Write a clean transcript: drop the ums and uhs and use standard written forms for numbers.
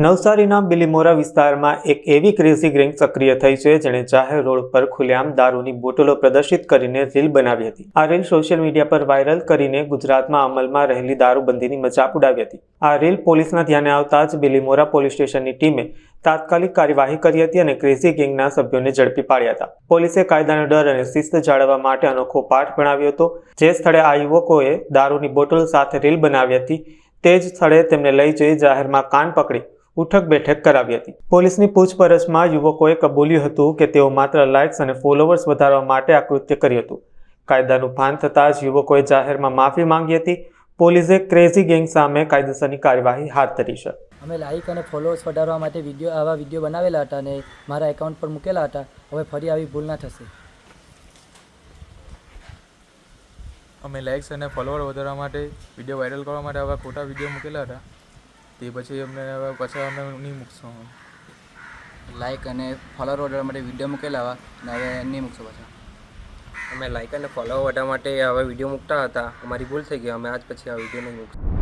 નવસારીના બિલીમોરા વિસ્તારમાં એક એવી ક્રેઝી ગેંગ સક્રિય થઈ છે જેણે જાહેર રોડ પર ખુલ્લેઆમ દારૂની બોટલો પ્રદર્શિત કરીને રીલ બનાવી હતી। આ રીલ સોશિયલ મીડિયા પર વાયરલ કરીને ગુજરાતમાં અમલમાં રહેલી દારૂબંધીની મજાક ઉડાવી હતી। આ રીલ પોલીસના ધ્યાને આવતા જ બિલીમોરા પોલીસ સ્ટેશનની ટીમે તાત્કાલિક કાર્યવાહી કરી હતી અને ક્રેઝી ગેંગના સભ્યોને ઝડપી પાડ્યા હતા। પોલીસે કાયદાનો ડર અને શિસ્ત જાળવવા માટે અનોખો પાઠ ભણાવ્યો હતો। જે સ્થળે આ યુવકોએ દારૂની બોટલ સાથે રીલ બનાવી હતી તે જ સ્થળે તેમને લઈ જઈ જાહેરમાં કાન પકડી ઉઠક બેઠક કરાવી હતી। પોલીસની પૂછપરછમાં યુવકોએ કબૂલ્યું હતું કે તેઓ માત્ર લાઇક્સ અને ફોલોવર્સ વધારવા માટે આ કૃત્ય કર્યું હતું। કાયદાનું ભાન થતાં જ યુવકોએ જાહેરમાં માફી માંગી હતી। પોલીસે ક્રેઝી ગેંગ સામે કાયદેસરની કાર્યવાહી હાથ ધરી છે। અમે લાઇક અને ફોલોઅર્સ વધારવા માટે આવા વિડીયો બનાવેલા હતા અને મારા એકાઉન્ટ પર મૂકેલા હતા। હવે ફરી આવી ભૂલ ના થશે। અમે લાઇક્સ અને ફોલોવર વધારવા માટે વિડીયો વાયરલ કરવા માટે આવા ખોટા વિડીયો મૂકેલા હતા। તે પછી અમે નહીં મૂકશું। લાઇક અને ફોલોવર વધારવા માટે વિડીયો મૂકેલા અને હવે નહીં મૂકશું પાછા। અમે લાઇક અને ફોલોવર વધારવા માટે હવે વિડીયો મૂકતા હતા, અમારી ભૂલ થઈ ગઈ, અમે આજ પછી આ વિડીયો નહીં મૂકશું।